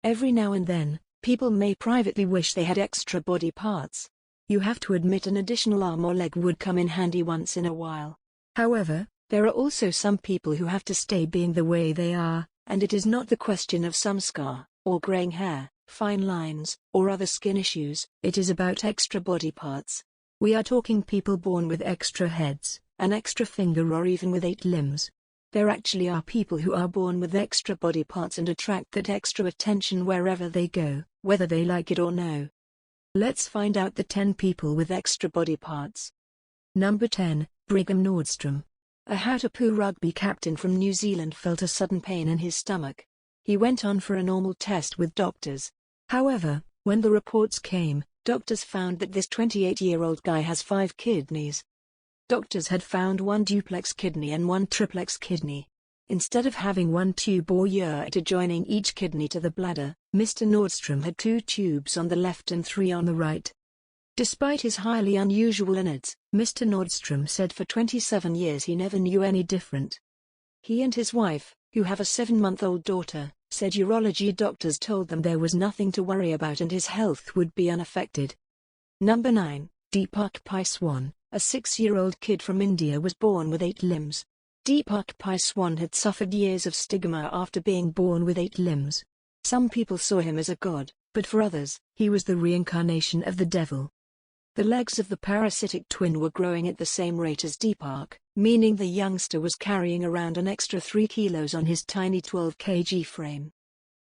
Every now and then, people may privately wish they had extra body parts. You have to admit an additional arm or leg would come in handy once in a while. However, there are also some people who have to stay being the way they are, and it is not the question of some scar, or graying hair, fine lines, or other skin issues. It is about extra body parts. We are talking people born with extra heads, an extra finger, or even with 8 limbs. There actually are people who are born with extra body parts and attract that extra attention wherever they go, whether they like it or no. Let's find out the 10 people with extra body parts. Number 10, Brigham Nordstrom. A Hautapu rugby captain from New Zealand felt a sudden pain in his stomach. He went on for a normal test with doctors. However, when the reports came, doctors found that this 28-year-old guy has 5 kidneys. Doctors had found 1 duplex kidney and 1 triplex kidney. Instead of having 1 tube or ureter joining each kidney to the bladder, Mr. Nordstrom had 2 tubes on the left and 3 on the right. Despite his highly unusual innards, Mr. Nordstrom said for 27 years he never knew any different. He and his wife, who have a 7-month-old daughter, said urology doctors told them there was nothing to worry about and his health would be unaffected. Number 9, Deepak Patel. A 6-year-old kid from India was born with 8 limbs. Deepak Patel had suffered years of stigma after being born with 8 limbs. Some people saw him as a god, but for others, he was the reincarnation of the devil. The legs of the parasitic twin were growing at the same rate as Deepak, meaning the youngster was carrying around an extra 3 kilos on his tiny 12 kg frame.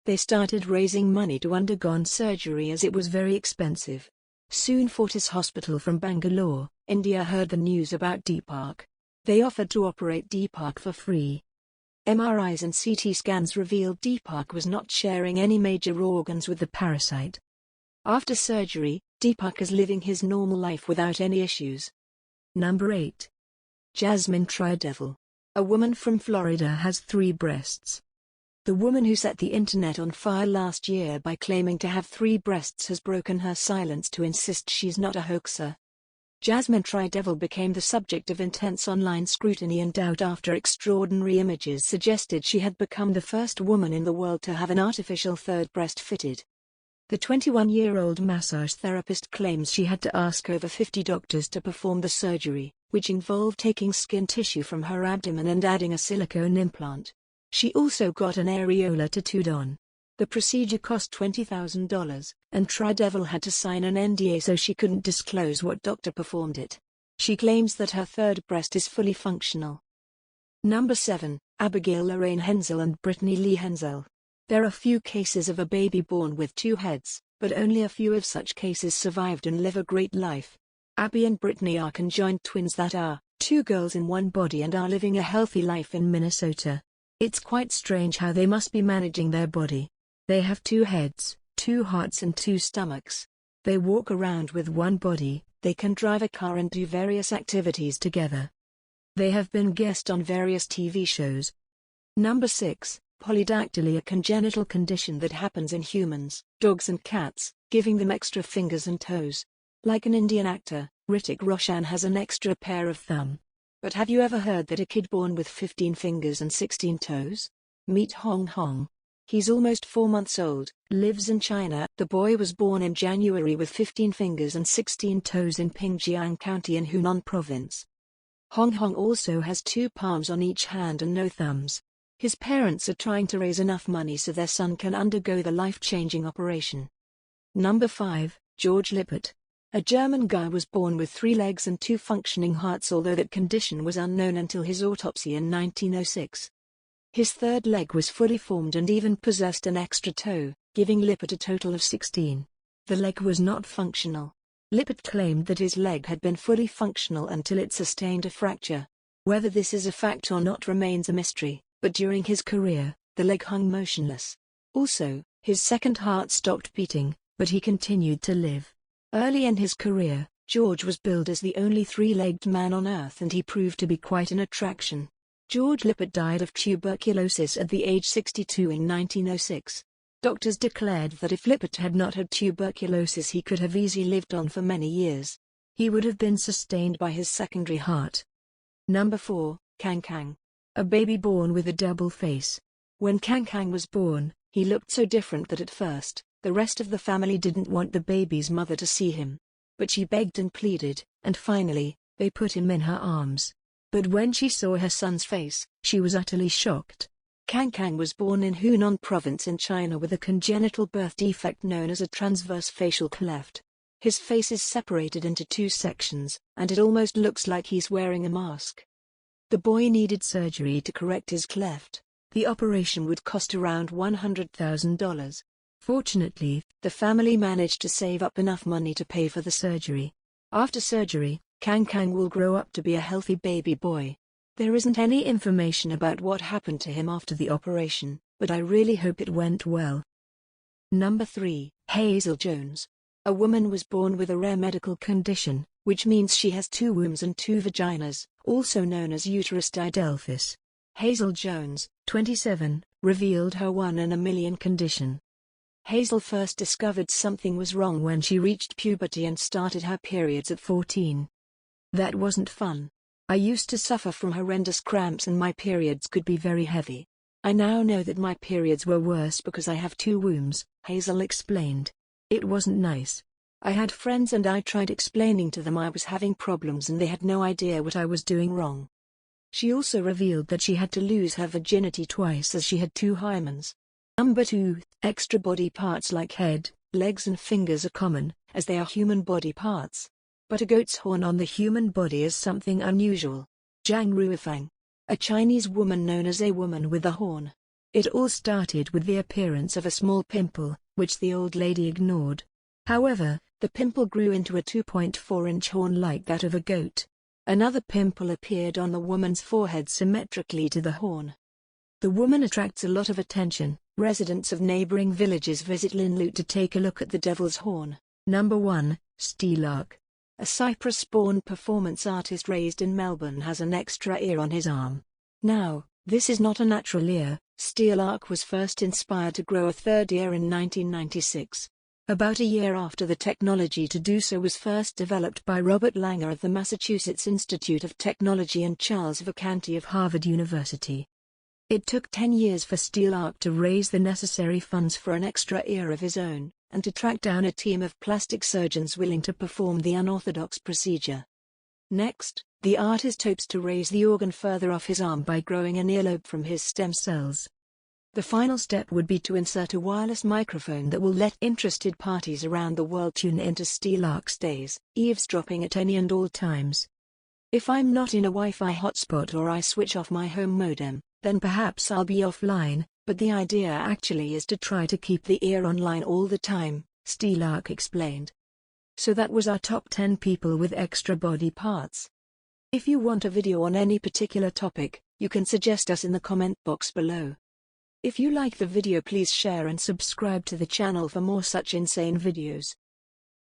They started raising money to undergo surgery as it was very expensive. Soon Fortis Hospital from Bangalore, India heard the news about Deepak. They offered to operate Deepak for free. MRIs and CT scans revealed Deepak was not sharing any major organs with the parasite. After surgery, Deepak is living his normal life without any issues. Number 8. Esmond Try. A woman from Florida has 3 breasts. The woman who set the internet on fire last year by claiming to have 3 breasts has broken her silence to insist she's not a hoaxer. Esmond Try became the subject of intense online scrutiny and doubt after extraordinary images suggested she had become the first woman in the world to have an artificial 3rd breast fitted. The 21-year-old massage therapist claims she had to ask over 50 doctors to perform the surgery, which involved taking skin tissue from her abdomen and adding a silicone implant. She also got an areola tattooed on. The procedure cost $20,000, and Try had to sign an NDA so she couldn't disclose what doctor performed it. She claims that her 3rd breast is fully functional. Number 7, Abigail Lorraine Hensel and Brittany Lee Hensel. There are few cases of a baby born with 2 heads, but only a few of such cases survived and live a great life. Abby and Brittany are conjoined twins that are 2 girls in 1 body and are living a healthy life in Minnesota. It's quite strange how they must be managing their body. They have 2 heads, 2 hearts and 2 stomachs. They walk around with 1 body, they can drive a car and do various activities together. They have been guests on various TV shows. Number 6, Polydactyly, a congenital condition that happens in humans, dogs and cats, giving them extra fingers and toes. Like an Indian actor, Hrithik Roshan has an extra pair of thumbs. But have you ever heard that a kid born with 15 fingers and 16 toes? Meet Hong Hong. He's almost 4 months old, lives in China. The boy was born in January with 15 fingers and 16 toes in Pingjiang County in Hunan Province. Hong Hong also has 2 palms on each hand and no thumbs. His parents are trying to raise enough money so their son can undergo the life-changing operation. Number 5, Jorge Lippert. A German guy was born with 3 legs and 2 functioning hearts, although that condition was unknown until his autopsy in 1906. His 3rd leg was fully formed and even possessed an extra toe, giving Lippert a total of 16. The leg was not functional. Lippert claimed that his leg had been fully functional until it sustained a fracture. Whether this is a fact or not remains a mystery, but during his career, the leg hung motionless. Also, his 2nd heart stopped beating, but he continued to live. Early in his career, George was billed as the only 3-legged man on Earth and he proved to be quite an attraction. Jorge Lippert died of tuberculosis at the age 62 in 1906. Doctors declared that if Lippert had not had tuberculosis he could have easily lived on for many years. He would have been sustained by his secondary heart. Number 4, Kang Kang. A baby born with a double face. When Kang Kang was born, He looked so different that at first, the rest of the family didn't want the baby's mother to see him. But she begged and pleaded, and finally, they put him in her arms. But when she saw her son's face, she was utterly shocked. Kang Kang was born in Hunan province in China with a congenital birth defect known as a transverse facial cleft. His face is separated into two sections, and it almost looks like he's wearing a mask. The boy needed surgery to correct his cleft. The operation would cost around $100,000. Fortunately, the family managed to save up enough money to pay for the surgery. After surgery, Kang Kang will grow up to be a healthy baby boy. There isn't any information about what happened to him after the operation, but I really hope it went well. Number 3. Hazel Jones. A woman was born with a rare medical condition, which means she has 2 wombs and 2 vaginas, also known as uterus didelphys. Hazel Jones, 27, revealed her 1 in a million condition. Hazel first discovered something was wrong when she reached puberty and started her periods at 14. That wasn't fun. I used to suffer from horrendous cramps and my periods could be very heavy. I now know that my periods were worse because I have 2 wombs, Hazel explained. It wasn't nice. I had friends and I tried explaining to them I was having problems and they had no idea what I was doing wrong. She also revealed that she had to lose her virginity twice as she had 2 hymens. Number 2. Extra body parts like head, legs and fingers are common, as they are human body parts. But a goat's horn on the human body is something unusual. Zhang Ruifang, a Chinese woman known as a woman with a horn. It all started with the appearance of a small pimple, which the old lady ignored. However, the pimple grew into a 2.4-inch horn like that of a goat. Another pimple appeared on the woman's forehead symmetrically to the horn. The woman attracts a lot of attention. Residents of neighboring villages visit Linloot to take a look at the devil's horn. Number 1. Steelark. A Cyprus-born performance artist raised in Melbourne has an extra ear on his arm. Now, this is not a natural ear. Steelark was first inspired to grow a 3rd ear in 1996. About a year after the technology to do so was first developed by Robert Langer of the Massachusetts Institute of Technology and Charles Vacanti of Harvard University. It took 10 years for Steelark to raise the necessary funds for an extra ear of his own, and to track down a team of plastic surgeons willing to perform the unorthodox procedure. Next, the artist hopes to raise the organ further off his arm by growing an earlobe from his stem cells. The final step would be to insert a wireless microphone that will let interested parties around the world tune into Steelark's days, eavesdropping at any and all times. If I'm not in a Wi-Fi hotspot or I switch off my home modem, then perhaps I'll be offline, but the idea actually is to try to keep the ear online all the time, Steelark explained. So that was our top 10 people with extra body parts. If you want a video on any particular topic, you can suggest us in the comment box below. If you like the video, please share and subscribe to the channel for more such insane videos.